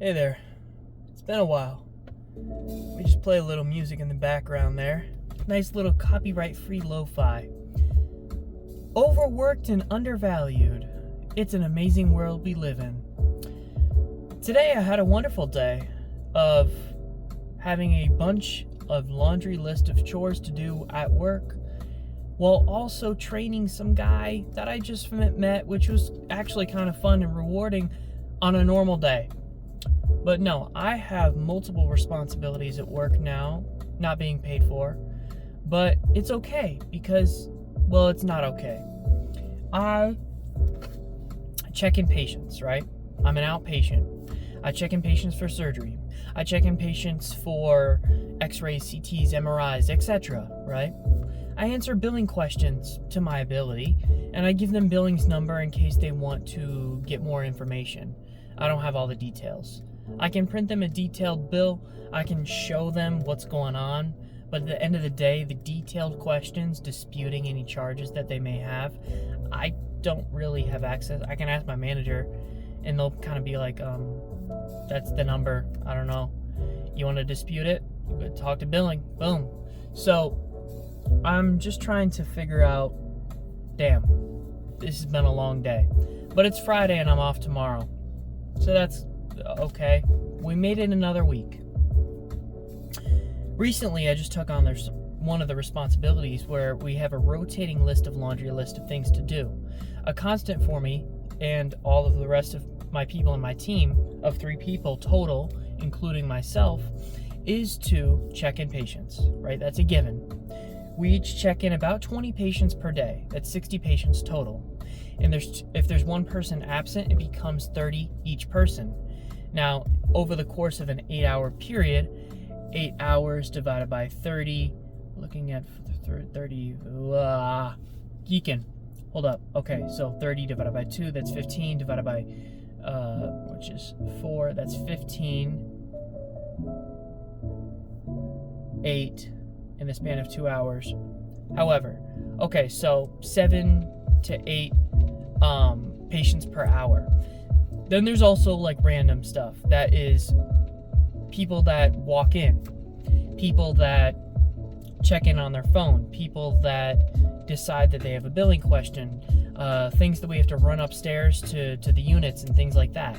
Hey there. It's been a while. We just play a little music in the background there. Nice little copyright-free lo-fi. Overworked and undervalued. It's an amazing world we live in. Today I had a wonderful day of having a bunch of laundry list of chores to do at work, while also training some guy that I just met, which was actually kind of fun and rewarding on a normal day. But no, I have multiple responsibilities at work now, not being paid for. But it's okay because, well, it's not okay. I check in patients, right? I'm an outpatient. I check in patients for surgery. I check in patients for x-rays, CTs, MRIs, etc., right? I answer billing questions to my ability, and I give them billing's number in case they want to get more information. I don't have all the details. I can print them a detailed bill, I can show them what's going on, but at the end of the day, the detailed questions disputing any charges that they may have, I don't really have access. I can ask my manager, and they'll kind of be like, that's the number, I don't know. You want to dispute it? Talk to billing. Boom. So, I'm just trying to figure out, damn, this has been a long day. But it's Friday and I'm off tomorrow. So that's okay. We made it another week. Recently, I just took on one of the responsibilities where we have a rotating laundry list of things to do. A constant for me and all of the rest of my people in my team of 3 people total, including myself, is to check in patients, right? That's a given. We each check in about 20 patients per day. That's 60 patients total. And if there's one person absent, it becomes 30 each person. Now, over the course of an 8-hour period, 8 hours divided by 30, looking at 30, geeking. Hold up. Okay, so 30 divided by 2, that's 15, divided by, which is 4, that's 15. 8 in the span of 2 hours. However, okay, so 7 to 8 patients per hour. Then there's also like random stuff that is people that walk in, people that check in on their phone, people that decide that they have a billing question, things that we have to run upstairs to the units and things like that.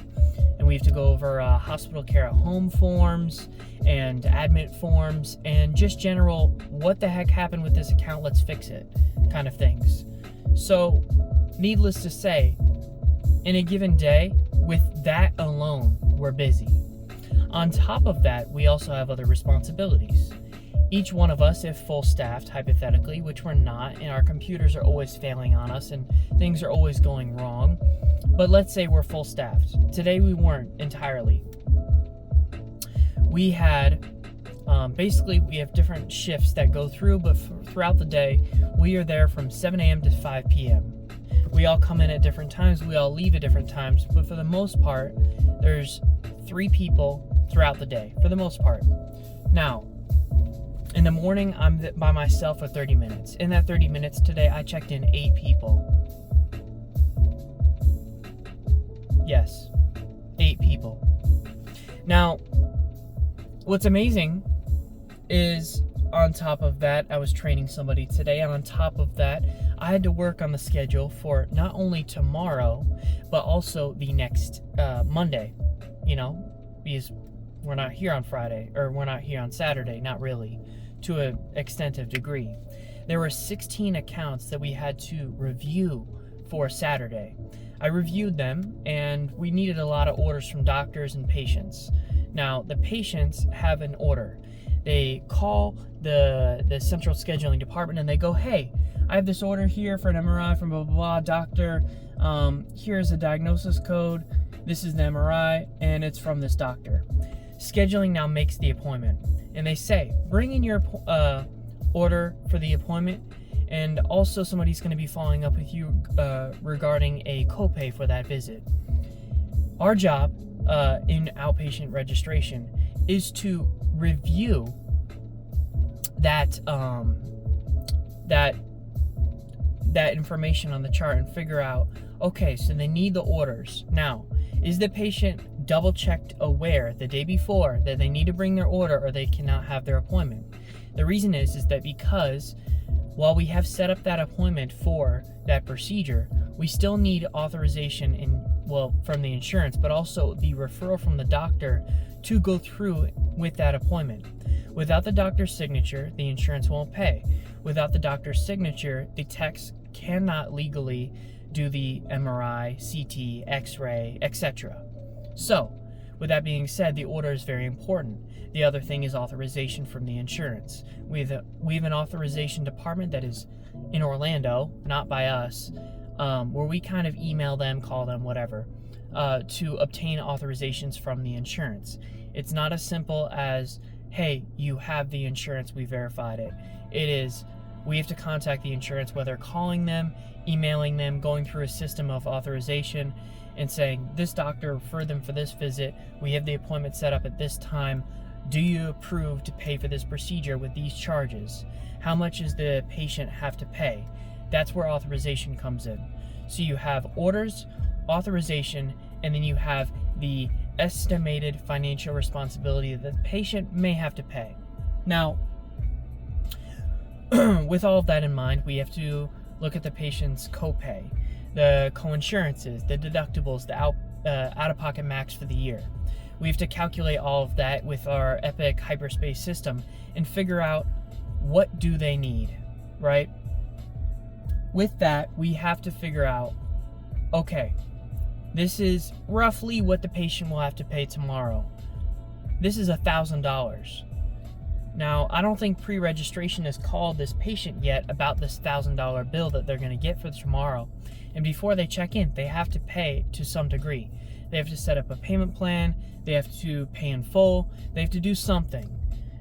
And we have to go over hospital care at home forms and admit forms and just general what the heck happened with this account, let's fix it kind of things. So needless to say, in a given day, with that alone, we're busy. On top of that, we also have other responsibilities. Each one of us, if full staffed, hypothetically, which we're not, and our computers are always failing on us and things are always going wrong, but let's say we're full staffed. Today we weren't entirely. We had, basically we have different shifts that go through, but throughout the day, we are there from 7 a.m. to 5 p.m. We all come in at different times, we all leave at different times, but for the most part, there's 3 people throughout the day, for the most part. Now, in the morning, I'm by myself for 30 minutes. In that 30 minutes today, I checked in 8 people. Yes, 8 people. Now, what's amazing is on top of that, I was training somebody today, and on top of that, I had to work on the schedule for not only tomorrow, but also the next Monday, because we're not here on Friday, or we're not here on Saturday, not really, to an extensive degree. There were 16 accounts that we had to review for Saturday. I reviewed them, and we needed a lot of orders from doctors and patients. Now, the patients have an order. They call the central scheduling department, and they go, hey, I have this order here for an MRI from blah, blah, blah, doctor. Here's a diagnosis code. This is the MRI, and it's from this doctor. Scheduling now makes the appointment, and they say, bring in your order for the appointment, and also somebody's going to be following up with you regarding a copay for that visit. Our job in outpatient registration is to review that information on the chart and figure out, okay, so they need the orders. Now, is the patient double checked aware the day before that they need to bring their order or they cannot have their appointment. The reason is that because while we have set up that appointment for that procedure, we still need authorization from the insurance, but also the referral from the doctor to go through with that appointment. Without the doctor's signature, the insurance won't pay. Without the doctor's signature, the techs cannot legally do the MRI, CT, X-ray, etc. So, with that being said, the order is very important. The other thing is authorization from the insurance. We have an authorization department that is in Orlando, not by us, where we kind of email them, call them, whatever, to obtain authorizations from the insurance. It's not as simple as, hey, you have the insurance, we verified it. It is, we have to contact the insurance, whether calling them, emailing them, going through a system of authorization, and saying, this doctor referred them for this visit, we have the appointment set up at this time, do you approve to pay for this procedure with these charges? How much does the patient have to pay? That's where authorization comes in. So you have orders, authorization, and then you have the estimated financial responsibility that the patient may have to pay. Now, with all of that in mind, we have to look at the patient's copay, the coinsurances, the deductibles, the out-of-pocket max for the year. We have to calculate all of that with our Epic hyperspace system and figure out what do they need, right? With that, we have to figure out, okay, this is roughly what the patient will have to pay tomorrow. This is $1,000. Now, I don't think pre-registration has called this patient yet about this $1,000 bill that they're going to get for tomorrow. And before they check in, they have to pay to some degree. They have to set up a payment plan. They have to pay in full. They have to do something.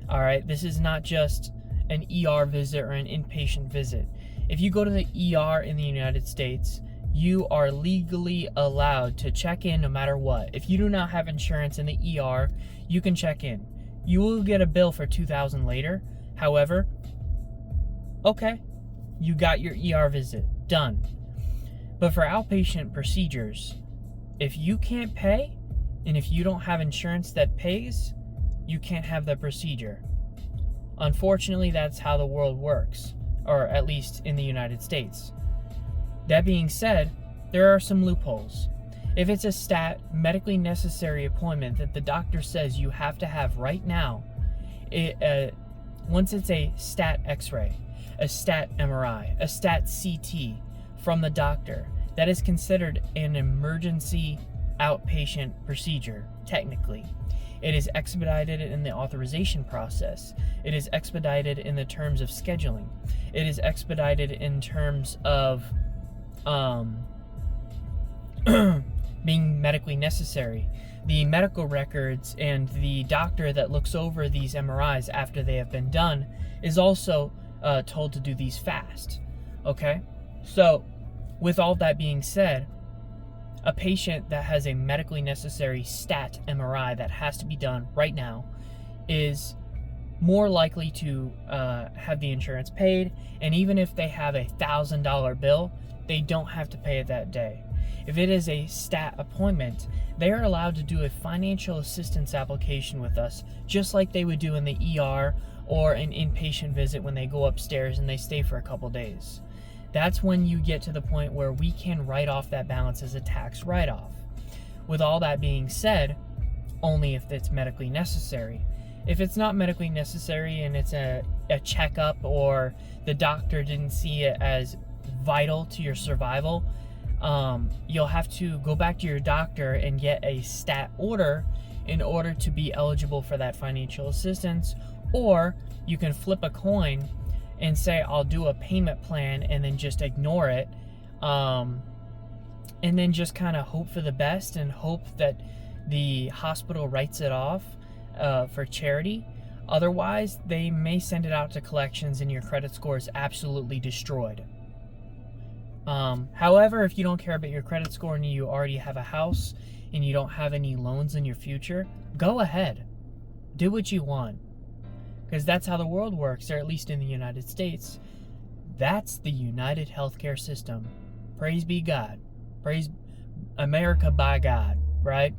All right, this is not just an ER visit or an inpatient visit. If you go to the ER in the United States, you are legally allowed to check in no matter what. If you do not have insurance in the ER, you can check in. You will get a bill for $2,000 later. However, okay, you got your ER visit, done. But for outpatient procedures, if you can't pay, and if you don't have insurance that pays, you can't have the procedure. Unfortunately, that's how the world works, or at least in the United States. That being said, there are some loopholes. If it's a medically necessary appointment that the doctor says you have to have right now, once it's a stat X-ray, a stat MRI, a stat CT from the doctor, that is considered an emergency outpatient procedure, technically. It is expedited in the authorization process. It is expedited in the terms of scheduling. It is expedited in terms of being medically necessary. The medical records and the doctor that looks over these MRIs after they have been done is also told to do these fast. Okay? So, with all that being said, a patient that has a medically necessary stat MRI that has to be done right now is more likely to have the insurance paid, and even if they have a $1,000 bill, they don't have to pay it that day. If it is a stat appointment, they are allowed to do a financial assistance application with us, just like they would do in the ER or an inpatient visit when they go upstairs and they stay for a couple days. That's when you get to the point where we can write off that balance as a tax write-off. With all that being said, only if it's medically necessary. If it's not medically necessary and it's a checkup, or the doctor didn't see it as vital to your survival, you'll have to go back to your doctor and get a stat order in order to be eligible for that financial assistance. Or you can flip a coin and say, I'll do a payment plan, and then just ignore it, and then just kind of hope for the best and hope that the hospital writes it off for charity. Otherwise, they may send it out to collections and your credit score is absolutely destroyed. However, if you don't care about your credit score and you already have a house and you don't have any loans in your future, go ahead. Do what you want. Because that's how the world works, or at least in the United States. That's the United Healthcare System. Praise be God. Praise America by God, right?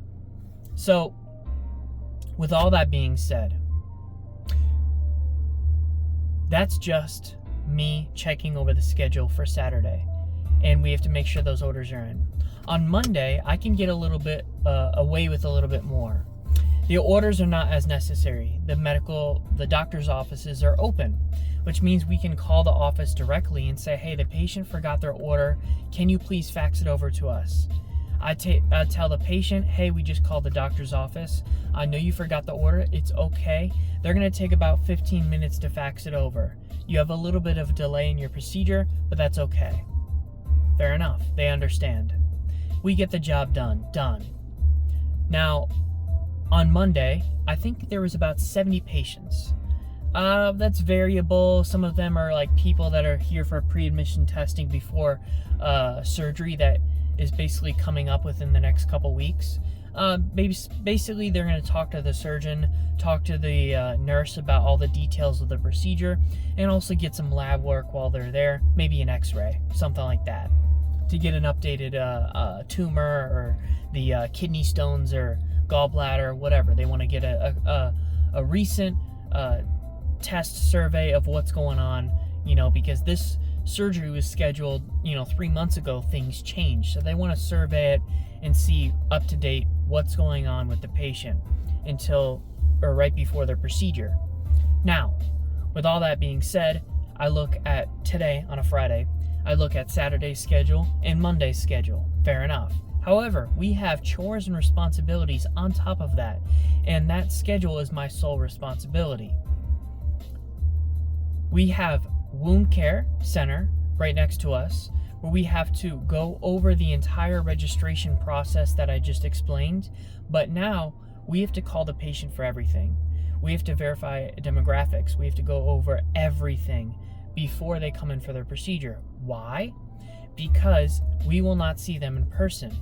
So, with all that being said, that's just me checking over the schedule for Saturday, and we have to make sure those orders are in. On Monday, I can get a little bit away with a little bit more. The orders are not as necessary. The doctor's offices are open, which means we can call the office directly and say, hey, the patient forgot their order. Can you please fax it over to us? I tell the patient, hey, we just called the doctor's office. I know you forgot the order. It's okay. They're going to take about 15 minutes to fax it over. You have a little bit of a delay in your procedure, but that's okay. Fair enough. They understand. We get the job done. Now, on Monday, I think there was about 70 patients. That's variable. Some of them are like people that are here for pre-admission testing before surgery that is basically coming up within the next couple weeks. Basically, they're going to talk to the surgeon, talk to the nurse about all the details of the procedure, and also get some lab work while they're there, maybe an x-ray, something like that, to get an updated tumor or the kidney stones or gallbladder, whatever. They want to get a recent test survey of what's going on, because this surgery was scheduled, 3 months ago. Things changed, so they want to survey it and see up to date what's going on with the patient right before their procedure. Now, with all that being said, I look at today on a Friday, I look at Saturday's schedule and Monday's schedule. Fair enough. However, we have chores and responsibilities on top of that, and that schedule is my sole responsibility. We have wound care center right next to us, where we have to go over the entire registration process that I just explained, but now we have to call the patient for everything. We have to verify demographics. We have to go over everything before they come in for their procedure. Why? Because we will not see them in person.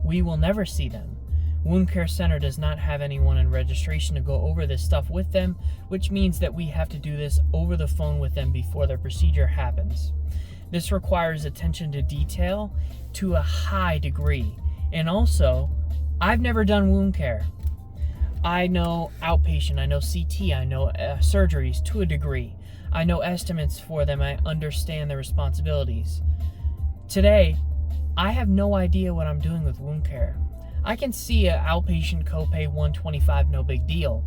We will never see them. Wound Care Center does not have anyone in registration to go over this stuff with them, which means that we have to do this over the phone with them before their procedure happens. This requires attention to detail to a high degree. And also, I've never done wound care. I know outpatient, I know CT, I know surgeries to a degree. I know estimates for them, I understand the responsibilities. Today, I have no idea what I'm doing with wound care. I can see an outpatient copay $125, no big deal,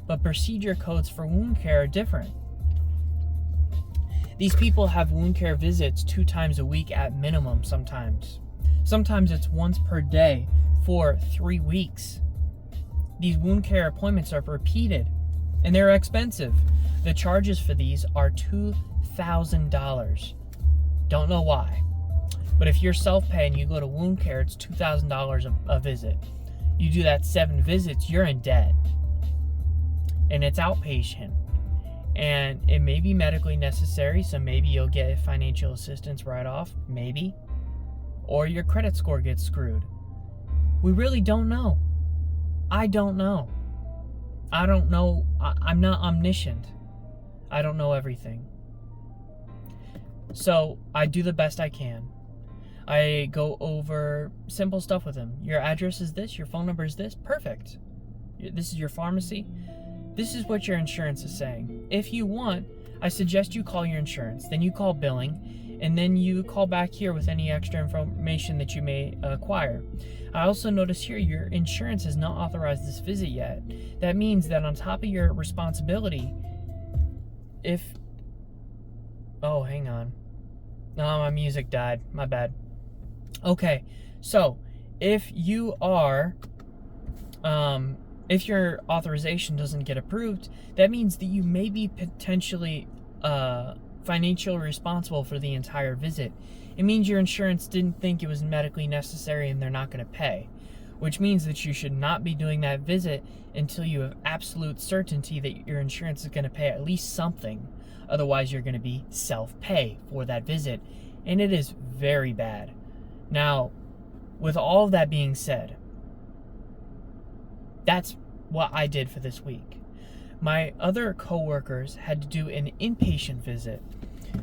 but procedure codes for wound care are different. These people have wound care visits 2 times a week at minimum sometimes. Sometimes it's once per day for 3 weeks. These wound care appointments are repeated, and they're expensive. The charges for these are $2,000. Don't know why. But if you're self-pay and you go to wound care, it's $2,000 a visit. You do that 7 visits, you're in debt. And it's outpatient. And it may be medically necessary, so maybe you'll get financial assistance right off, maybe. Or your credit score gets screwed. We really don't know. I don't know. I'm not omniscient. I don't know everything. So I do the best I can. I go over simple stuff with them. Your address is this, your phone number is this, perfect. This is your pharmacy. This is what your insurance is saying. If you want, I suggest you call your insurance, then you call billing, and then you call back here with any extra information that you may acquire. I also notice here your insurance has not authorized this visit yet. That means that on top of your responsibility, oh, hang on. No, my music died. My bad. Okay, so if your authorization doesn't get approved, that means that you may be potentially financially responsible for the entire visit. It means your insurance didn't think it was medically necessary and they're not going to pay, which means that you should not be doing that visit until you have absolute certainty that your insurance is going to pay at least something. Otherwise, you're going to be self-pay for that visit, and it is very bad. Now, with all of that being said, that's what I did for this week. My other coworkers had to do an inpatient visit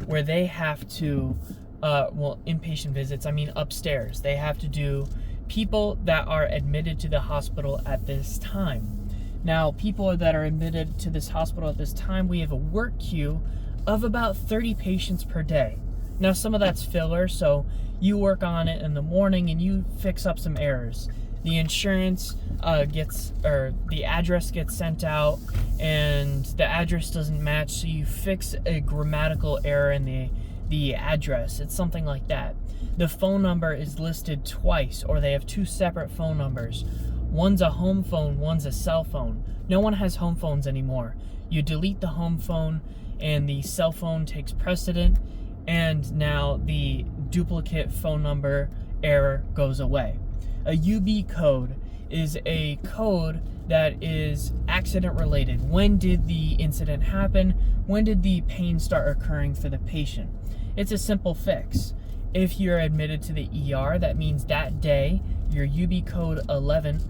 where they have to, inpatient visits, I mean upstairs. They have to do people that are admitted to the hospital at this time. Now, people that are admitted to this hospital at this time, we have a work queue of about 30 patients per day. Now, some of that's filler, so you work on it in the morning and you fix up some errors. The insurance the address gets sent out and the address doesn't match, so you fix a grammatical error in the address. It's something like that. The phone number is listed twice, or they have two separate phone numbers. One's a home phone, one's a cell phone. No one has home phones anymore. You delete the home phone and the cell phone takes precedent, and now the duplicate phone number error goes away. A UB code is a code that is accident related. When did the incident happen? When did the pain start occurring for the patient? It's a simple fix. If you're admitted to the ER, that means that day your UB code 11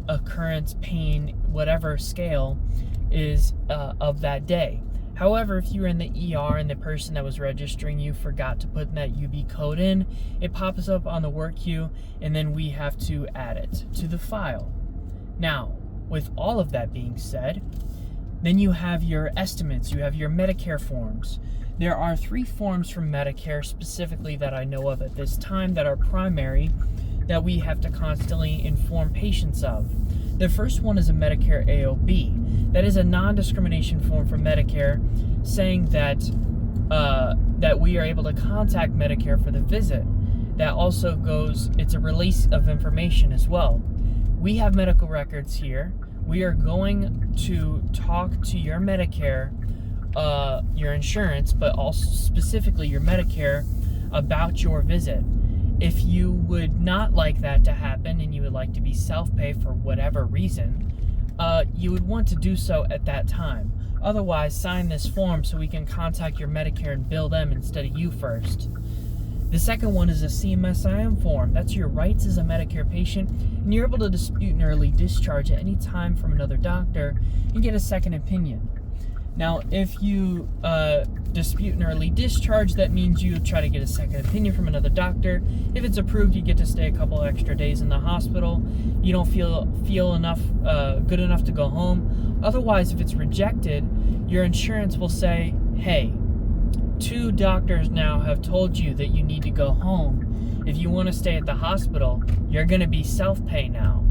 occurrence, pain, whatever scale is of that day. However, if you're in the ER and the person that was registering you forgot to put that UB code in, it pops up on the work queue, and then we have to add it to the file. Now, with all of that being said, then you have your estimates, you have your Medicare forms. There are 3 forms from Medicare specifically that I know of at this time that are primary that we have to constantly inform patients of. The first one is a Medicare AOB. That is a non-discrimination form from Medicare saying that that we are able to contact Medicare for the visit. That also it's a release of information as well. We have medical records here. We are going to talk to your Medicare, your insurance, but also specifically your Medicare about your visit. If you would not like that to happen and you would like to be self-pay for whatever reason, you would want to do so at that time. Otherwise, sign this form so we can contact your Medicare and bill them instead of you first. The second one is a CMSIM form. That's your rights as a Medicare patient, and you're able to dispute an early discharge at any time from another doctor and get a second opinion. Now, if you dispute an early discharge, that means you try to get a second opinion from another doctor. If it's approved, you get to stay a couple extra days in the hospital. You don't feel good enough to go home. Otherwise, if it's rejected, your insurance will say, hey, 2 doctors now have told you that you need to go home. If you want to stay at the hospital, you're going to be self-pay now.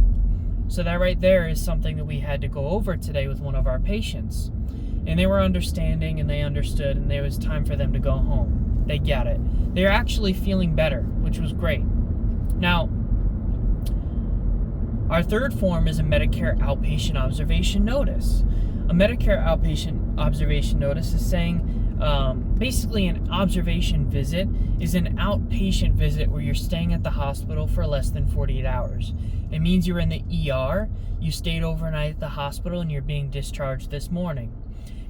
So that right there is something that we had to go over today with one of our patients. And they were understanding and they understood, and it was time for them to go home. They get it. They're actually feeling better, which was great. Now, our third form is a Medicare outpatient observation notice. A Medicare outpatient observation notice is saying basically an observation visit is an outpatient visit where you're staying at the hospital for less than 48 hours. It means you're in the ER, you stayed overnight at the hospital, and you're being discharged this morning.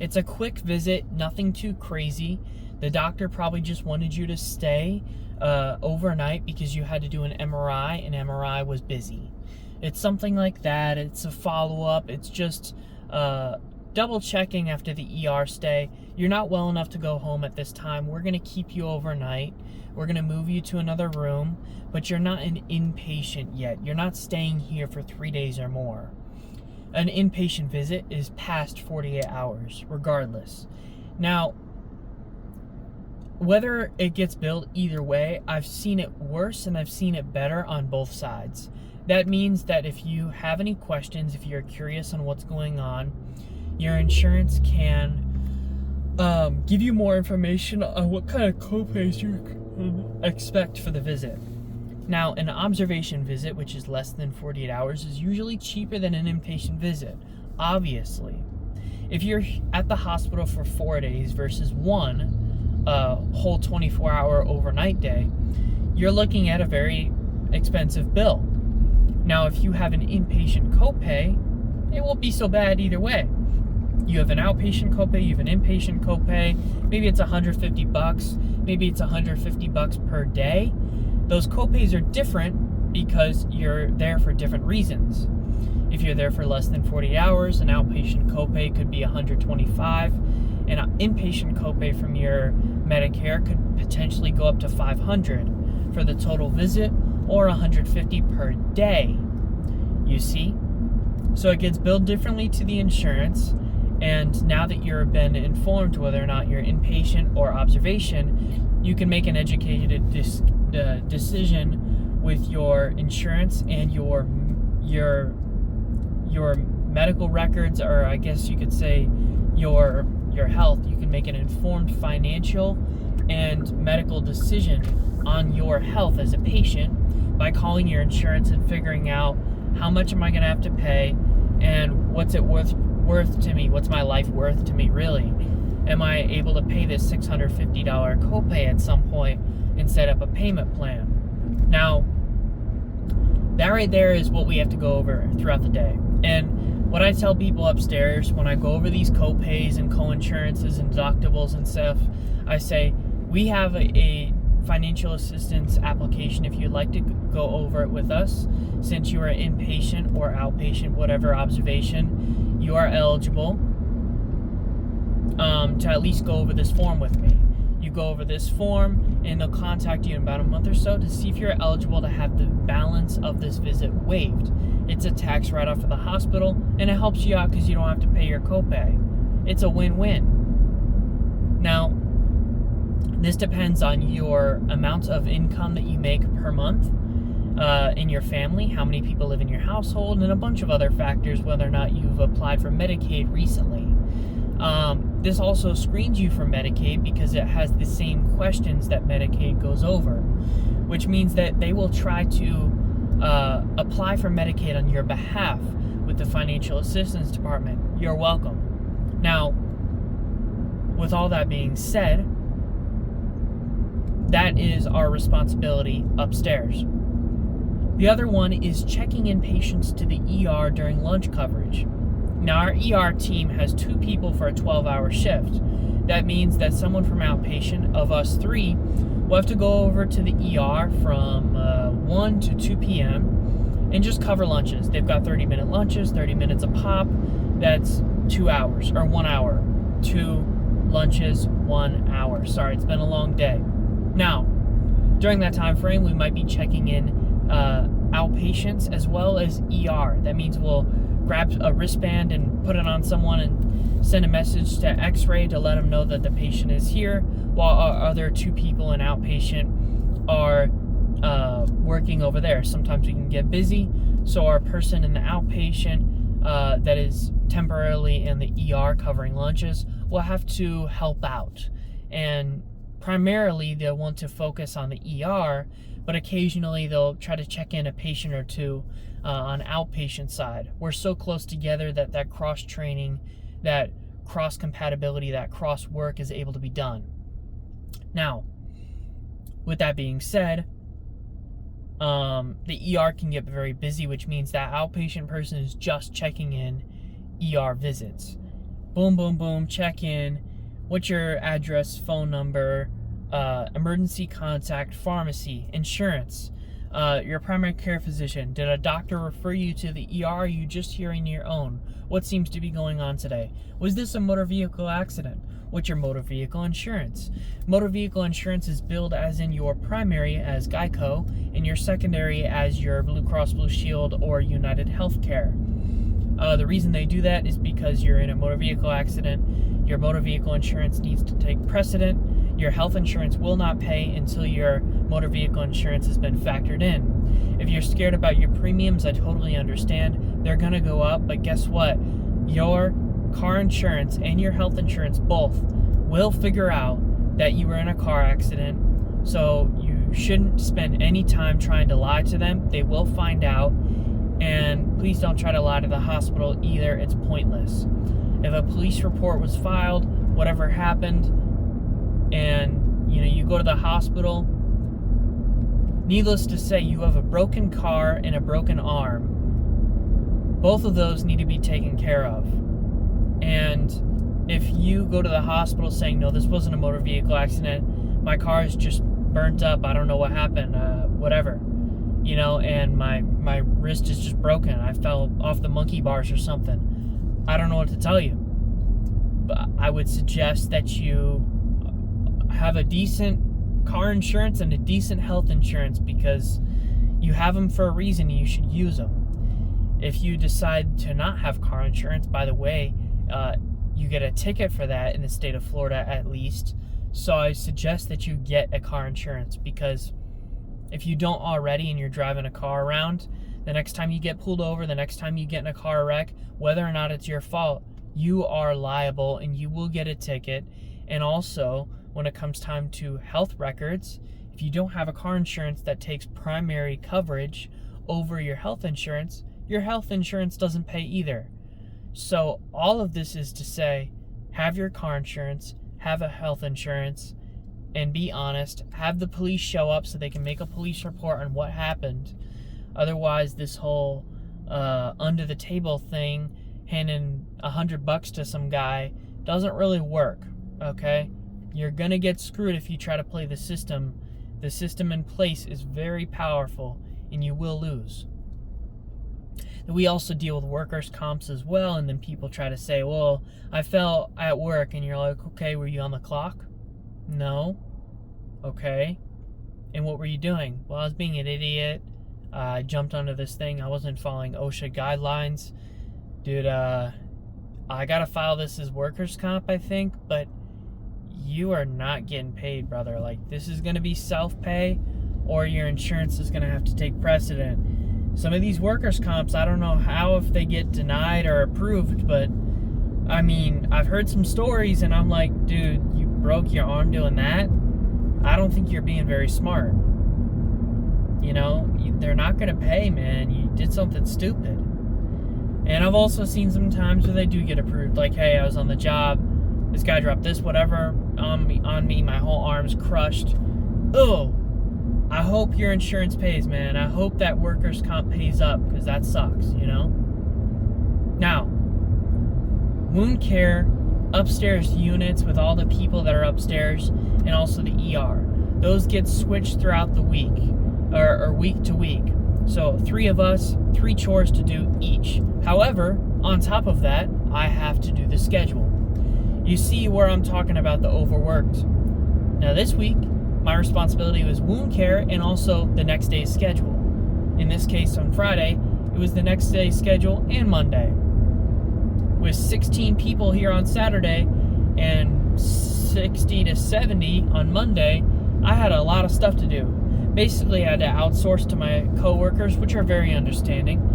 It's a quick visit, nothing too crazy. The doctor probably just wanted you to stay overnight because you had to do an MRI, and MRI was busy. It's something like that. It's a follow-up. It's just double checking after the ER stay. You're not well enough to go home at this time. We're going to keep you overnight. We're going to move you to another room, but you're not an inpatient yet. You're not staying here for 3 days or more. An inpatient visit is past 48 hours, regardless. Now, whether it gets billed either way, I've seen it worse and I've seen it better on both sides. That means that if you have any questions, if you're curious on what's going on, your insurance can give you more information on what kind of copays you can expect for the visit. Now, an observation visit, which is less than 48 hours, is usually cheaper than an inpatient visit, obviously. If you're at the hospital for 4 days versus one whole 24-hour overnight day, you're looking at a very expensive bill. Now, if you have an inpatient copay, it won't be so bad either way. You have an outpatient copay, you have an inpatient copay. Maybe it's $150, maybe it's $150 per day. Those copays are different because you're there for different reasons. If you're there for less than 40 hours, an outpatient copay could be $125, and an inpatient copay from your Medicare could potentially go up to $500 for the total visit, or $150 per day, you see? So it gets billed differently to the insurance, and now that you've been informed whether or not you're inpatient or observation, you can make an educated decision with your insurance and your medical records, or I guess you could say your health. You can make an informed financial and medical decision on your health as a patient by calling your insurance and figuring out how much am I going to have to pay, and what's it worth to me? What's my life worth to me, really? Am I able to pay this $650 copay at some point and set up a payment plan? Now, that right there is what we have to go over throughout the day. And what I tell people upstairs when I go over these copays and co-insurances and deductibles and stuff, I say, we have a financial assistance application if you'd like to go over it with us. Since you are inpatient or outpatient, whatever observation, you are eligible to at least go over this form with me. You go over this form and they'll contact you in about a month or so to see if you're eligible to have the balance of this visit waived. It's a tax write-off for the hospital, and it helps you out because you don't have to pay your copay. It's a win-win. Now, this depends on your amount of income that you make per month in your family, how many people live in your household, and a bunch of other factors, whether or not you've applied for Medicaid recently. This also screens you for Medicaid because it has the same questions that Medicaid goes over, which means that they will try to apply for Medicaid on your behalf with the Financial Assistance Department. You're welcome. Now, with all that being said, that is our responsibility upstairs. The other one is checking in patients to the ER during lunch coverage. Now, our ER team has 2 people for a 12-hour shift. That means that someone from outpatient, of us 3, will have to go over to the ER from 1 to 2 p.m. and just cover lunches. They've got 30-minute lunches, 30 minutes a pop. That's 2 hours, or 1 hour. 2 lunches, 1 hour. Sorry, it's been a long day. Now, during that time frame, we might be checking in outpatients as well as ER. That means we'll grab a wristband and put it on someone and send a message to X-ray to let them know that the patient is here, while our other 2 people in outpatient are working over there. Sometimes we can get busy, so our person in the outpatient that is temporarily in the ER covering lunches will have to help out. And primarily, they'll want to focus on the ER, but occasionally they'll try to check in a patient or 2 on outpatient side. We're so close together that cross-training, that cross-compatibility, that cross-work is able to be done. Now, with that being said, the ER can get very busy, which means that outpatient person is just checking in ER visits. Boom, boom, boom, check in. What's your address, phone number, emergency contact, pharmacy, insurance, your primary care physician. Did a doctor refer you to the ER? Are you just hearing your own? What seems to be going on today? Was this a motor vehicle accident? What's your motor vehicle insurance? Motor vehicle insurance is billed as in your primary as Geico and your secondary as your Blue Cross Blue Shield or United Healthcare. The reason they do that is because you're in a motor vehicle accident. Your motor vehicle insurance needs to take precedent. Your health insurance will not pay until your motor vehicle insurance has been factored in. If you're scared about your premiums, I totally understand. They're going to go up, but guess what? Your car insurance and your health insurance both will figure out that you were in a car accident, so you shouldn't spend any time trying to lie to them. They will find out, and please don't try to lie to the hospital either. It's pointless. If a police report was filed, whatever happened, and you go to the hospital, needless to say, you have a broken car and a broken arm. Both of those need to be taken care of. And if you go to the hospital saying, no, this wasn't a motor vehicle accident, my car is just burnt up, I don't know what happened, whatever, and my wrist is just broken, I fell off the monkey bars or something, I don't know what to tell you. But I would suggest that you have a decent car insurance and a decent health insurance, because You have them for a reason, and you should use them. If you decide to not have car insurance, by the way, you get a ticket for that in the state of Florida at least. So I suggest that you get a car insurance, because if you don't already and you're driving a car around, the next time you get pulled over, the next time you get in a car wreck, whether or not it's your fault, you are liable and you will get a ticket. And also, when it comes time to health records, if you don't have a car insurance that takes primary coverage over your health insurance doesn't pay either. So all of this is to say, have your car insurance, have a health insurance, and be honest. Have the police show up so they can make a police report on what happened. Otherwise, this whole under the table thing, handing $100 to some guy, doesn't really work, okay? You're gonna get screwed if you try to play the system. The system in place is very powerful, and you will lose. We also deal with workers' comps as well, and then people try to say, well, I fell at work, and you're like, okay, were you on the clock? No. Okay. And what were you doing? Well, I was being an idiot. I jumped onto this thing. I wasn't following OSHA guidelines. Dude, I gotta file this as workers' comp, I think, but you are not getting paid, brother. Like, this is gonna be self-pay, or your insurance is gonna have to take precedent. Some of these workers' comps, I don't know how if they get denied or approved, but I mean, I've heard some stories and I'm like, dude, you broke your arm doing that? I don't think you're being very smart. You know, they're not going to pay, man. You did something stupid. And I've also seen some times where they do get approved. Like, hey, I was on the job, this guy dropped this, whatever, on me, my whole arm's crushed. Oh, I hope your insurance pays, man. I hope that workers' comp pays up, because that sucks, you know? Now, wound care, upstairs units with all the people that are upstairs, and also the ER. Those get switched throughout the week, or week to week. So 3 of us, 3 chores to do each. However, on top of that, I have to do the schedule. You see where I'm talking about the overworked. Now this week, my responsibility was wound care and also the next day's schedule. In this case, on Friday, it was the next day's schedule and Monday. With 16 people here on Saturday and 60 to 70 on Monday, I had a lot of stuff to do. Basically, I had to outsource to my coworkers, which are very understanding.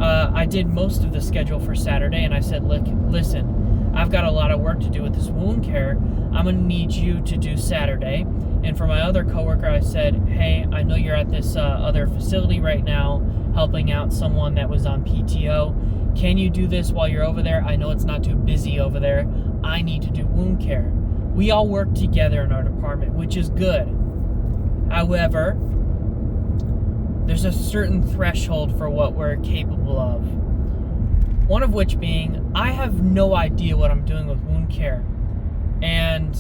I did most of the schedule for Saturday, and I said, look, listen, I've got a lot of work to do with this wound care. I'm going to need you to do Saturday. And for my other coworker, I said, hey, I know you're at this other facility right now, helping out someone that was on PTO. Can you do this while you're over there? I know it's not too busy over there. I need to do wound care. We all work together in our department, which is good. However, there's a certain threshold for what we're capable of. One of which being, I have no idea what I'm doing with wound care. And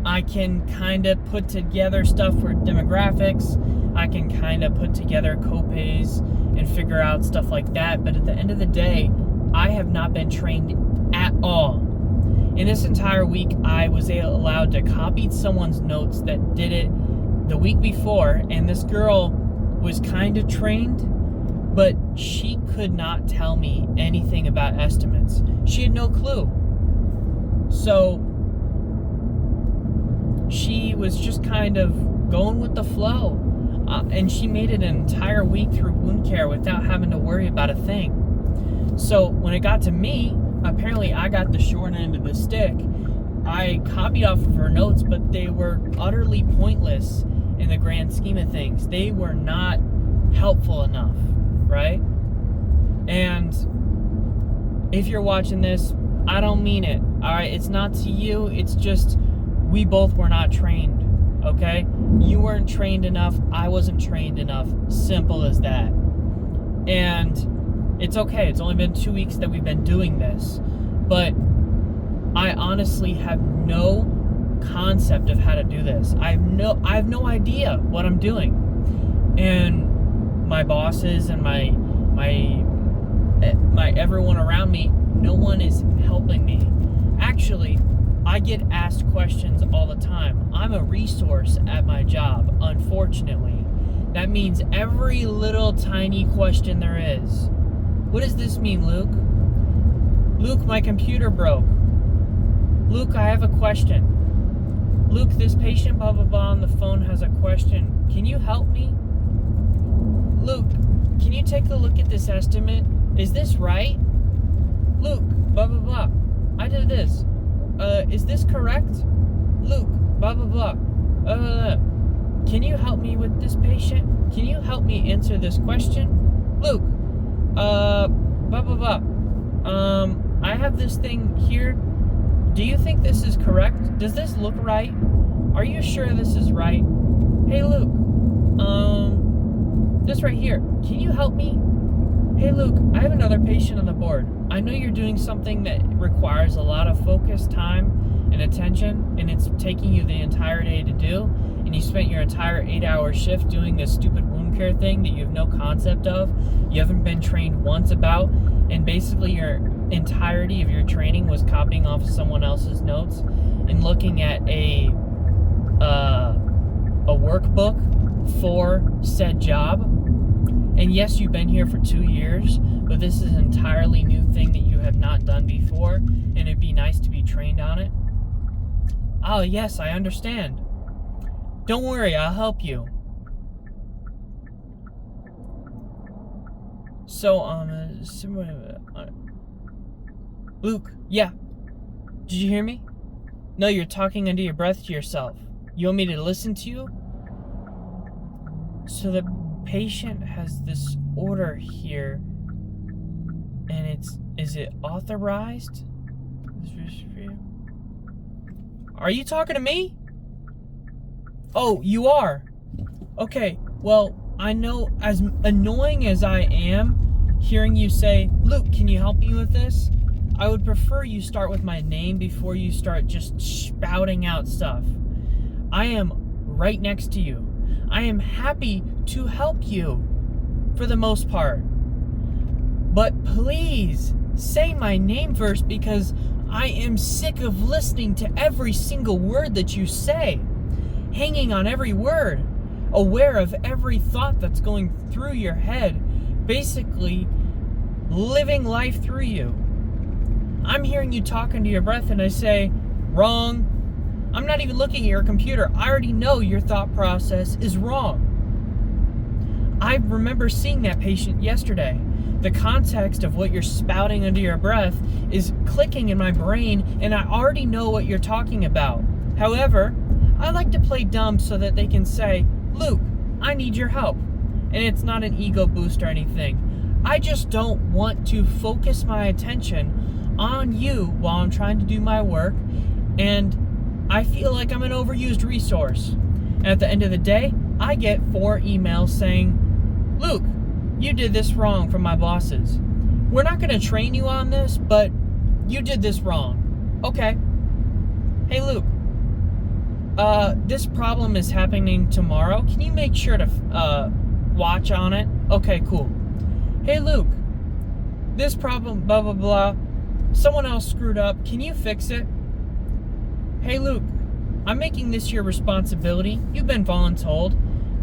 I can kind of put together stuff for demographics. I can kind of put together copays and figure out stuff like that. But at the end of the day, I have not been trained at all. In this entire week, I was allowed to copy someone's notes that did it the week before. And this girl was kind of trained, but she could not tell me anything about estimates. She had no clue. So she was just kind of going with the flow. And she made it an entire week through wound care without having to worry about a thing. So when it got to me, apparently I got the short end of the stick. I copied off of her notes, but they were utterly pointless in the grand scheme of things. They were not helpful enough, right? And if you're watching this, I don't mean it, all right? It's not to you. It's just we both were not trained, okay? You weren't trained enough. I wasn't trained enough. Simple as that. And it's okay. It's only been 2 weeks that we've been doing this. But I honestly have no concept of how to do this. I have no idea what I'm doing. And my bosses and my everyone around me, no one is helping me. Actually, I get asked questions all the time. I'm a resource at my job, unfortunately. That means every little tiny question there is. What does this mean, Luke? Luke, my computer broke. Luke, I have a question. Luke, this patient blah blah blah on the phone has a question. Can you help me? Luke, can you take a look at this estimate? Is this right? Luke, blah blah blah. I did this. Is this correct? Luke, blah blah blah. Can you help me with this patient? Can you help me answer this question? Luke, blah blah blah. I have this thing here. Do you think this is correct? Does this look right? Are you sure this is right? Hey Luke, this right here. Can you help me? Hey Luke, I have another patient on the board. I know you're doing something that requires a lot of focus, time, and attention, and it's taking you the entire day to do, and you spent your entire 8-hour shift doing this stupid wound care thing that you have no concept of, you haven't been trained once about, and basically your entirety of your training was copying off of someone else's notes and looking at a workbook for said job. And yes, you've been here for 2 years, but this is an entirely new thing that you have not done before, and it'd be nice to be trained on it. Oh, yes, I understand. Don't worry, I'll help you. So, Luke, yeah. Did you hear me? No, you're talking under your breath to yourself. You want me to listen to you? So the patient has this order here, and is it authorized? Are you talking to me? Oh, you are? Okay, well, I know, as annoying as I am hearing you say, Luke, can you help me with this? I would prefer you start with my name before you start just spouting out stuff. I am right next to you. I am happy to help you for the most part. But please say my name first, because I am sick of listening to every single word that you say, hanging on every word, aware of every thought that's going through your head, basically living life through you. I'm hearing you talk under your breath and I say, wrong. I'm not even looking at your computer. I already know your thought process is wrong. I remember seeing that patient yesterday. The context of what you're spouting under your breath is clicking in my brain, and I already know what you're talking about. However, I like to play dumb so that they can say, Luke, I need your help. And it's not an ego boost or anything. I just don't want to focus my attention on you while I'm trying to do my work, and I feel like I'm an overused resource. And at the end of the day, I get 4 emails saying, Luke, you did this wrong from my bosses. We're not going to train you on this, but you did this wrong. Okay. Hey, Luke, this problem is happening tomorrow. Can you make sure to watch on it? Okay, cool. Hey, Luke, this problem, blah, blah, blah. Someone else screwed up. Can you fix it? Hey Luke, I'm making this your responsibility. You've been voluntold.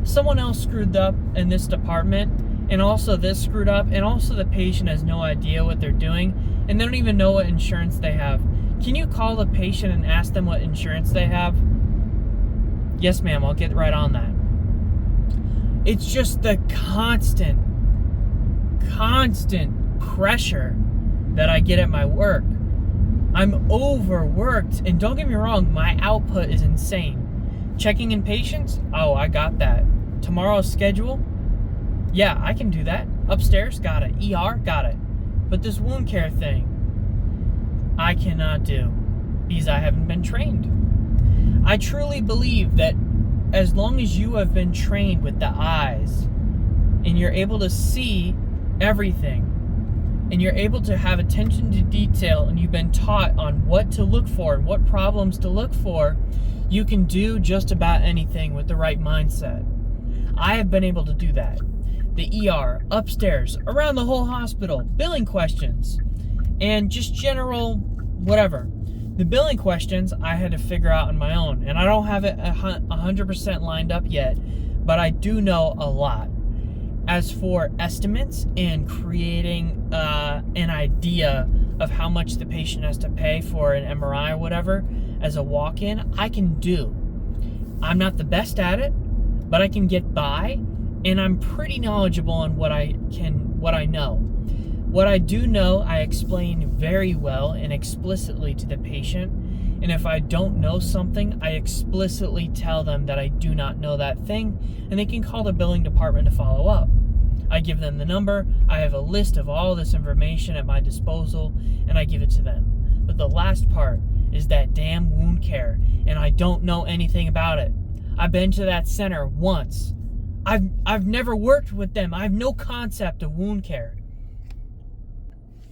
Someone else screwed up in this department, and also this screwed up, and also the patient has no idea what they're doing, and they don't even know what insurance they have. Can you call the patient and ask them what insurance they have? Yes, ma'am, I'll get right on that. It's just the constant pressure that I get at my work. I'm overworked, and don't get me wrong, my output is insane. Checking in patients? Oh, I got that. Tomorrow's schedule? Yeah, I can do that. Upstairs? Got it. ER? Got it. But this wound care thing, I cannot do because I haven't been trained. I truly believe that as long as you have been trained with the eyes and you're able to see everything, and you're able to have attention to detail, and you've been taught on what to look for and what problems to look for, you can do just about anything with the right mindset. I have been able to do that. The ER, upstairs, around the whole hospital, billing questions, and just general whatever. The billing questions I had to figure out on my own, and I don't have it 100% lined up yet, but I do know a lot. As for estimates and creating an idea of how much the patient has to pay for an MRI or whatever as a walk-in, I can do. I'm not the best at it, but I can get by, and I'm pretty knowledgeable on what I know. What I do know, I explain very well and explicitly to the patient. And if I don't know something, I explicitly tell them that I do not know that thing, and they can call the billing department to follow up. I give them the number, I have a list of all this information at my disposal, and I give it to them. But the last part is that damn wound care, and I don't know anything about it. I've been to that center once. I've never worked with them. I have no concept of wound care.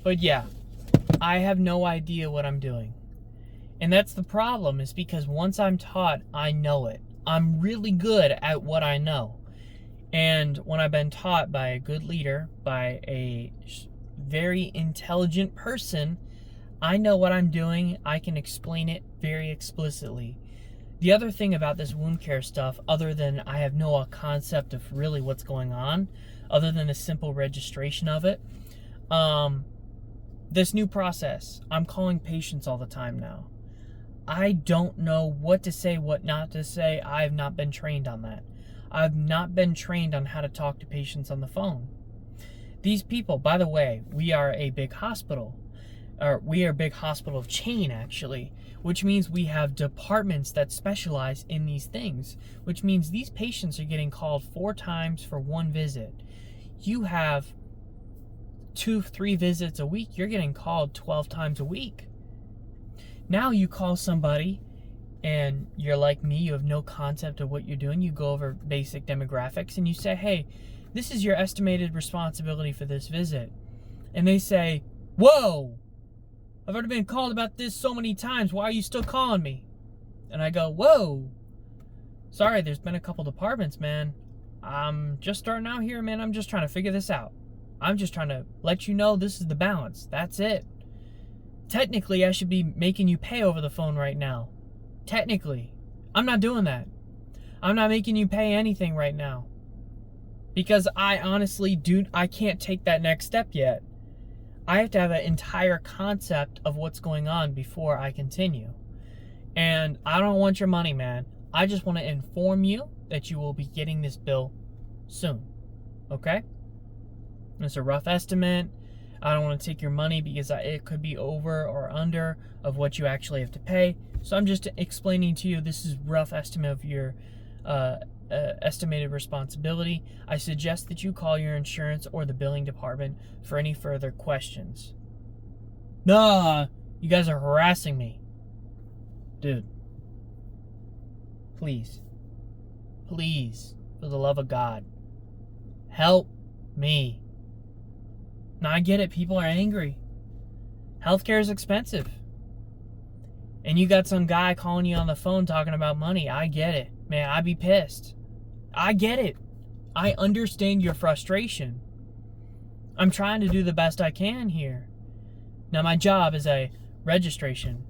But yeah, I have no idea what I'm doing. And that's the problem, is because once I'm taught, I know it. I'm really good at what I know. And when I've been taught by a good leader, by a very intelligent person, I know what I'm doing. I can explain it very explicitly. The other thing about this wound care stuff, other than I have no concept of really what's going on, other than a simple registration of it, this new process, I'm calling patients all the time now. I don't know what to say, what not to say. I have not been trained on that. I've not been trained on how to talk to patients on the phone. These people, by the way, we are a big hospital. We are a big hospital chain, actually, which means we have departments that specialize in these things, which means these patients are getting called 4 times for one visit. You have 2-3 visits a week, you're getting called 12 times a week. Now you call somebody and you're like me, you have no concept of what you're doing. You go over basic demographics and you say, hey, this is your estimated responsibility for this visit. And they say, whoa, I've already been called about this so many times. Why are you still calling me? And I go, whoa, sorry, there's been a couple departments, man. I'm just starting out here, man. I'm just trying to figure this out. I'm just trying to let you know this is the balance. That's it. Technically, I should be making you pay over the phone right now. Technically. I'm not doing that. I'm not making you pay anything right now. Because I honestly I can't take that next step yet. I have to have an entire concept of what's going on before I continue. And I don't want your money, man. I just want to inform you that you will be getting this bill soon. Okay? It's a rough estimate. I don't want to take your money because it could be over or under of what you actually have to pay. So I'm just explaining to you this is rough estimate of your estimated responsibility. I suggest that you call your insurance or the billing department for any further questions. Nah, you guys are harassing me. Dude. Please. Please, for the love of God, help me. Now, I get it. People are angry. Healthcare is expensive. And you got some guy calling you on the phone talking about money. I get it. Man, I'd be pissed. I get it. I understand your frustration. I'm trying to do the best I can here. Now, my job is a registration,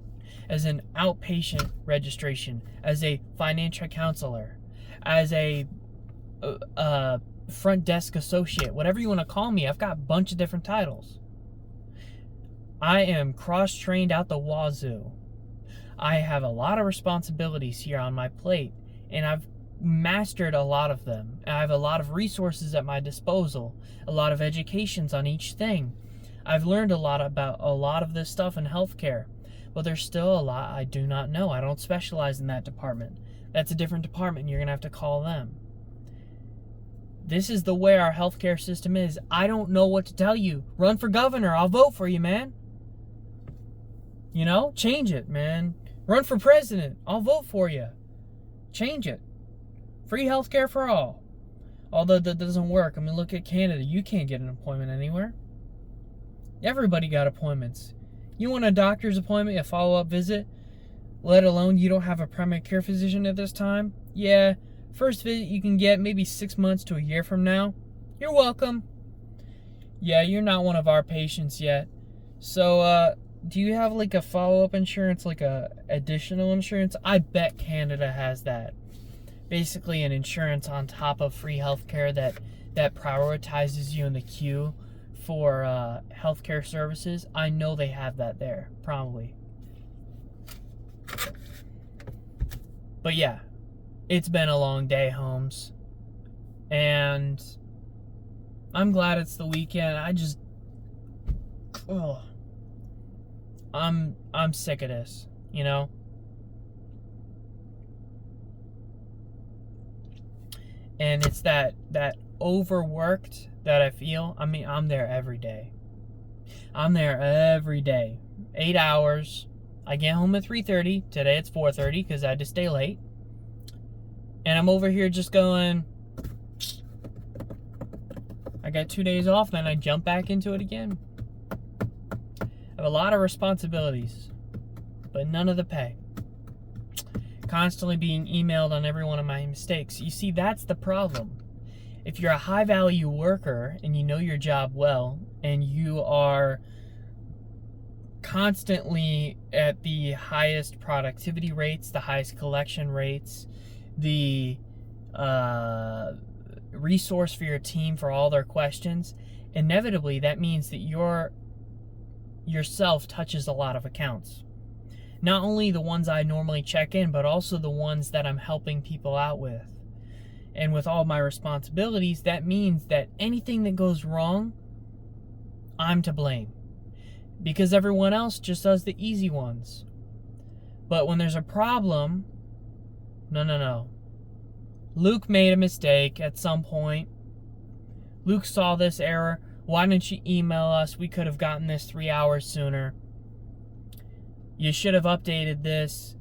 as an outpatient registration, as a financial counselor, as a front desk associate, whatever you want to call me. I've got a bunch of different titles. I am cross-trained out the wazoo. I have a lot of responsibilities here on my plate, and I've mastered a lot of them. I have a lot of resources at my disposal, a lot of educations on each thing. I've learned a lot about a lot of this stuff in healthcare, but there's still a lot I do not know. I don't specialize in that department. That's a different department. You're going to have to call them. This is the way our healthcare system is. I don't know what to tell you. Run for governor. I'll vote for you, man. You know, change it, man. Run for president. I'll vote for you. Change it. Free healthcare for all. Although that doesn't work. I mean, look at Canada. You can't get an appointment anywhere. Everybody got appointments. You want a doctor's appointment, a follow-up visit, let alone you don't have a primary care physician at this time? Yeah, first visit you can get maybe 6 months to a year from now. You're welcome. Yeah, you're not one of our patients yet. So, do you have like a follow-up insurance, like a additional insurance? I bet Canada has that. basically an insurance on top of free healthcare that prioritizes you in the queue for healthcare services. I know they have that there, probably. But yeah, it's been a long day, Holmes. And I'm glad it's the weekend. I'm sick of this, you know? And it's that overworked that I feel. I mean, I'm there every day. 8 hours. I get home at 3:30. Today it's 4:30 because I had to stay late. And I'm over here just going, I got 2 days off, then I jump back into it again. I have a lot of responsibilities, but none of the pay. Constantly being emailed on every one of my mistakes. You see, that's the problem. If you're a high-value worker and you know your job well, and you are constantly at the highest productivity rates, the highest collection rates, the resource for your team for all their questions, inevitably that means that yourself touches a lot of accounts. Not only the ones I normally check in, but also the ones that I'm helping people out with. And with all my responsibilities, that means that anything that goes wrong, I'm to blame. Because everyone else just does the easy ones. But when there's a problem, no. Luke made a mistake at some point. Luke saw this error. Why didn't you email us? We could have gotten this 3 hours sooner. You should have updated this.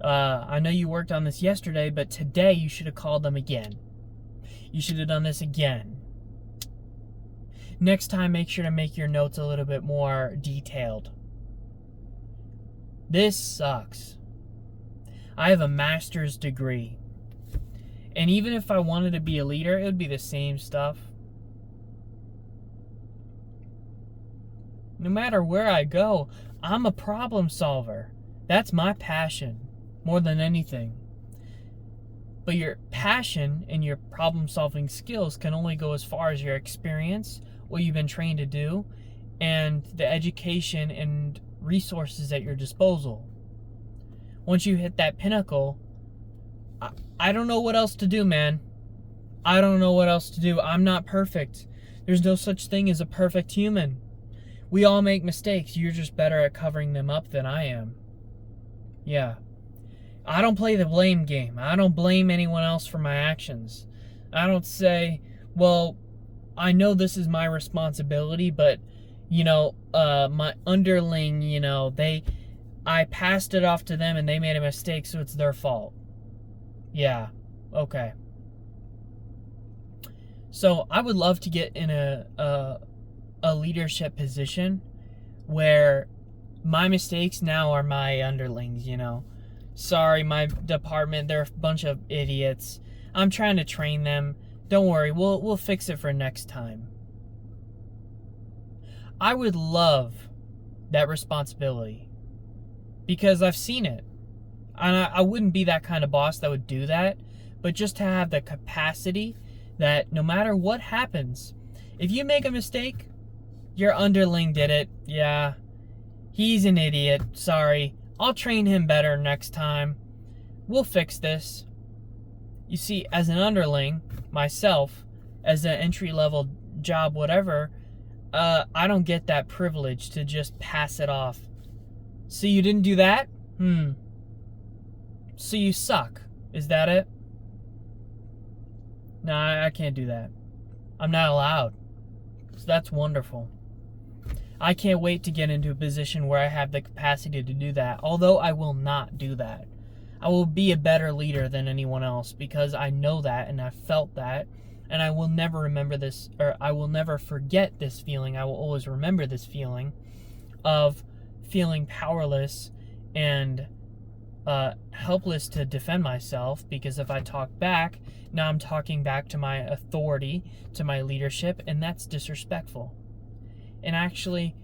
I know you worked on this yesterday, but today you should have called them again. You should have done this again. Next time, make sure to make your notes a little bit more detailed. This sucks. I have a master's degree. And even if I wanted to be a leader, it would be the same stuff. No matter where I go, I'm a problem solver. That's my passion, more than anything. But your passion and your problem-solving skills can only go as far as your experience, what you've been trained to do, and the education and resources at your disposal. Once you hit that pinnacle, I don't know what else to do, man. I don't know what else to do. I'm not perfect. There's no such thing as a perfect human. We all make mistakes. You're just better at covering them up than I am. Yeah. I don't play the blame game. I don't blame anyone else for my actions. I don't say, well, I know this is my responsibility, but, my underling, I passed it off to them and they made a mistake, so it's their fault. Yeah. Okay. So I would love to get in a leadership position where my mistakes now are my underlings, Sorry, my department, they're a bunch of idiots. I'm trying to train them. Don't worry, we'll fix it for next time. I would love that responsibility because I've seen it. And I wouldn't be that kind of boss that would do that, but just to have the capacity that no matter what happens, if you make a mistake, your underling did it. Yeah, he's an idiot. Sorry. I'll train him better next time. We'll fix this. You see, as an underling, myself, as an entry-level job, whatever, I don't get that privilege to just pass it off. So you didn't do that? So you suck. Is that it? No, I can't do that. I'm not allowed. So that's wonderful. I can't wait to get into a position where I have the capacity to do that, although I will not do that. I will be a better leader than anyone else because I know that and I've felt that, and I will never remember this, or I will never forget this feeling. I will always remember this feeling of feeling powerless and helpless to defend myself, because if I talk back, now I'm talking back to my authority, to my leadership, and that's disrespectful. And actually,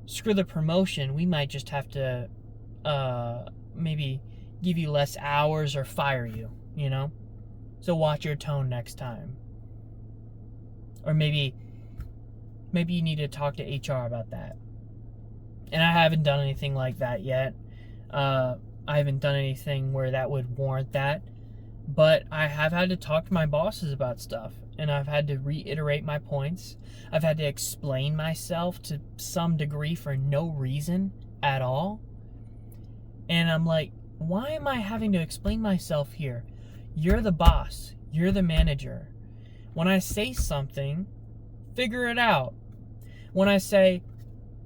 screw the promotion, we might just have to maybe give you less hours or fire you, So watch your tone next time. Or maybe you need to talk to HR about that. And I haven't done anything like that yet. I haven't done anything where that would warrant that. But I have had to talk to my bosses about stuff. And I've had to reiterate my points. I've had to explain myself to some degree for no reason at all. And I'm like, why am I having to explain myself here? You're the boss. You're the manager. When I say something, figure it out. When I say,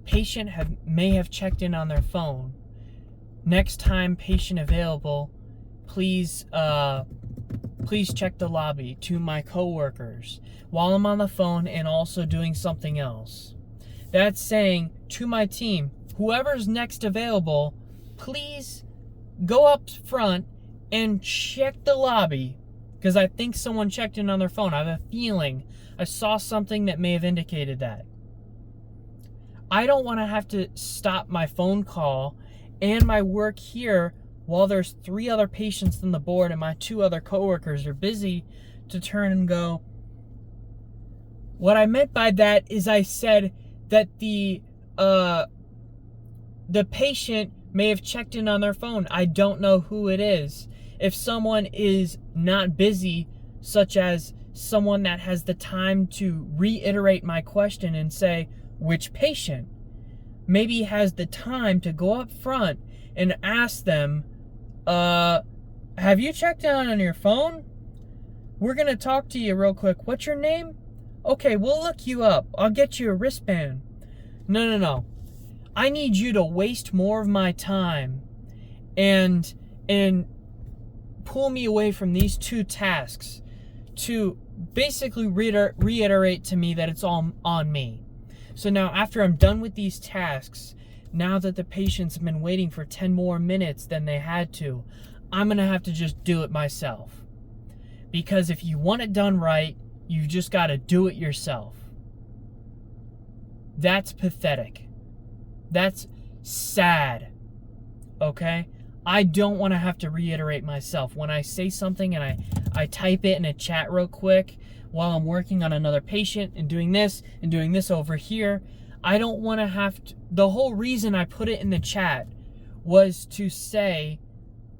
patient may have checked in on their phone. Next time patient available, please check the lobby to my coworkers while I'm on the phone and also doing something else. That's saying to my team, whoever's next available, please go up front and check the lobby, because I think someone checked in on their phone. I have a feeling I saw something that may have indicated that. I don't want to have to stop my phone call and my work here while there's 3 other patients on the board and my 2 other coworkers are busy to turn and go. What I meant by that is I said that the patient may have checked in on their phone. I don't know who it is. If someone is not busy, such as someone that has the time to reiterate my question and say, which patient, maybe has the time to go up front and ask them, have you checked in on your phone? We're going to talk to you real quick. What's your name? Okay, we'll look you up. I'll get you a wristband. No. I need you to waste more of my time and pull me away from these 2 tasks to basically reiterate to me that it's all on me. So now after I'm done with these tasks, now that the patients have been waiting for 10 more minutes than they had to, I'm going to have to just do it myself. Because if you want it done right, you've just got to do it yourself. That's pathetic. That's sad. Okay? I don't want to have to reiterate myself. When I say something and I type it in a chat real quick while I'm working on another patient and doing this over here, I don't want to have to. The whole reason I put it in the chat was to say,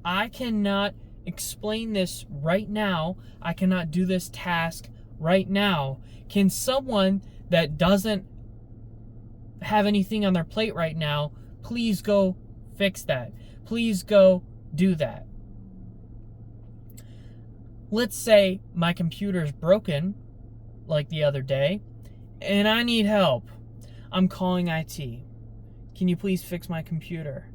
I cannot explain this right now. I cannot do this task right now. Can someone that doesn't have anything on their plate right now, please go fix that? Please go do that. Let's say my computer's broken, like the other day, and I need help. I'm calling IT. Can you please fix my computer?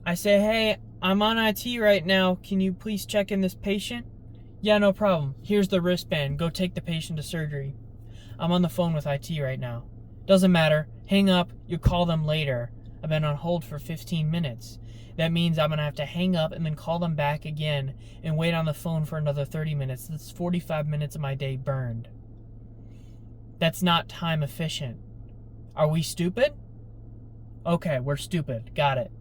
I say, hey, I'm on IT right now. Can you please check in this patient? Yeah, no problem. Here's the wristband. Go take the patient to surgery. I'm on the phone with IT right now. Doesn't matter. Hang up. You call them later. I've been on hold for 15 minutes. That means I'm going to have to hang up and then call them back again and wait on the phone for another 30 minutes. That's 45 minutes of my day burned. That's not time efficient. Are we stupid? Okay, we're stupid. Got it.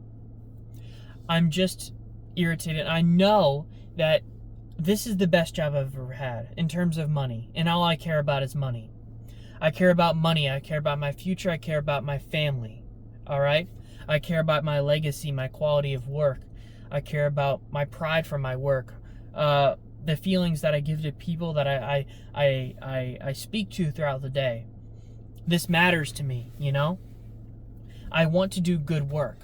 I'm just irritated. I know that this is the best job I've ever had in terms of money, and all I care about is money. I care about money. I care about my future. I care about my family. All right? I care about my legacy, my quality of work. I care about my pride for my work. The feelings that I give to people that I speak to throughout the day. This matters to me, you know? I want to do good work.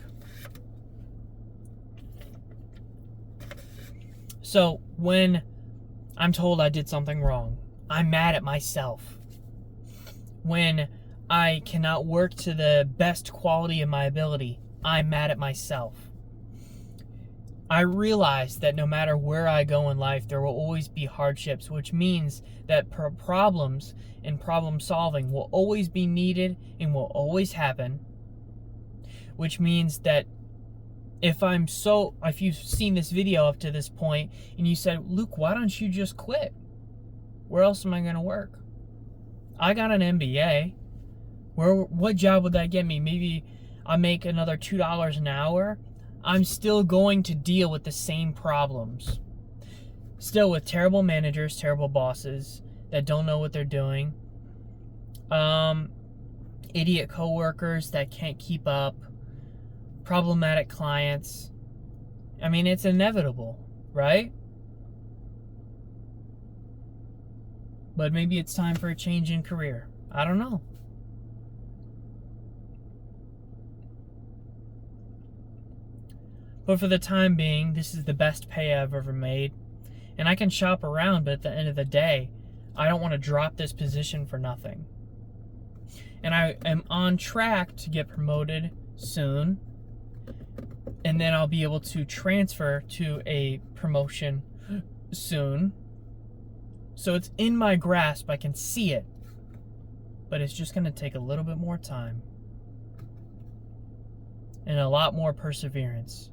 So when I'm told I did something wrong, I'm mad at myself. When I cannot work to the best quality of my ability, I'm mad at myself. I realize that no matter where I go in life, there will always be hardships, which means that problems and problem solving will always be needed and will always happen, which means that if you've seen this video up to this point and you said, Luke, why don't you just quit? Where else am I going to work? I got an MBA. What job would that get me? Maybe I make another $2 an hour. I'm still going to deal with the same problems. Still with terrible managers, terrible bosses that don't know what they're doing. Idiot coworkers that can't keep up. Problematic clients. I mean, it's inevitable, right? But maybe it's time for a change in career. I don't know. But for the time being, this is the best pay I've ever made. And I can shop around, but at the end of the day, I don't want to drop this position for nothing. And I am on track to get promoted soon. And then I'll be able to transfer to a promotion soon. So it's in my grasp. I can see it. But it's just going to take a little bit more time. And a lot more perseverance.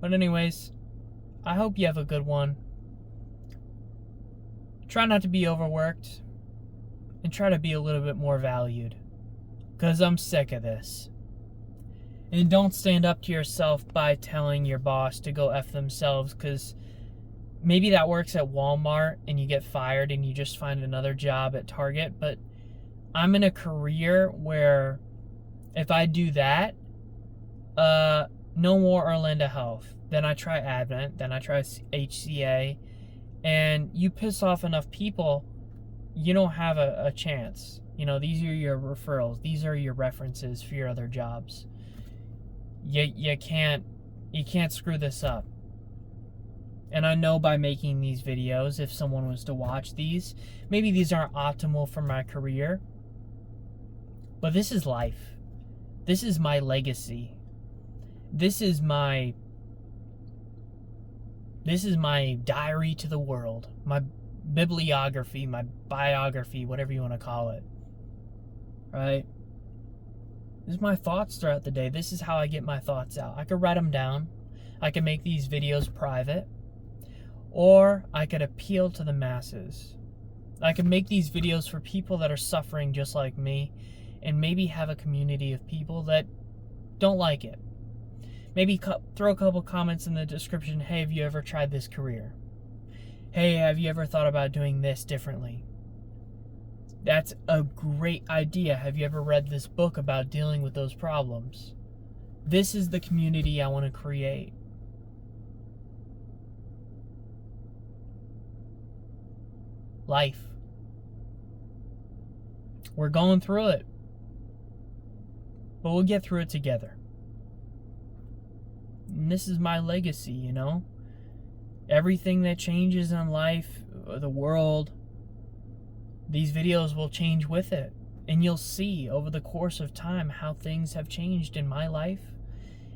But anyways, I hope you have a good one. Try not to be overworked. And try to be a little bit more valued. Because I'm sick of this. And don't stand up to yourself by telling your boss to go F themselves, because maybe that works at Walmart and you get fired and you just find another job at Target. But I'm in a career where if I do that, no more Orlando Health. Then I try Advent. Then I try HCA. And you piss off enough people, you don't have a chance. You know, these are your referrals. These are your references for your other jobs. You can't screw this up. And I know by making these videos, if someone was to watch these, maybe these aren't optimal for my career. But this is life. This is my legacy. This is my diary to the world. My bibliography, my biography, whatever you want to call it. Right? This is my thoughts throughout the day. This is how I get my thoughts out. I could write them down. I could make these videos private. Or I could appeal to the masses. I could make these videos for people that are suffering just like me, and maybe have a community of people that don't like it. Maybe throw a couple comments in the description. Hey, have you ever tried this career? Hey, have you ever thought about doing this differently? That's a great idea. Have you ever read this book about dealing with those problems? This is the community I want to create. Life. We're going through it. But we'll get through it together. And this is my legacy, you know? Everything that changes in life, the world, these videos will change with it. And you'll see over the course of time how things have changed in my life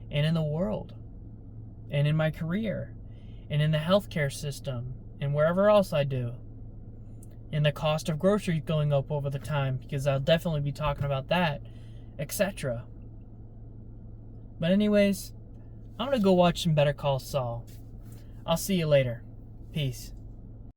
and in the world and in my career and in the healthcare system and wherever else I do. And the cost of groceries going up over the time, because I'll definitely be talking about that, etc. But anyways, I'm going to go watch some Better Call Saul. I'll see you later. Peace.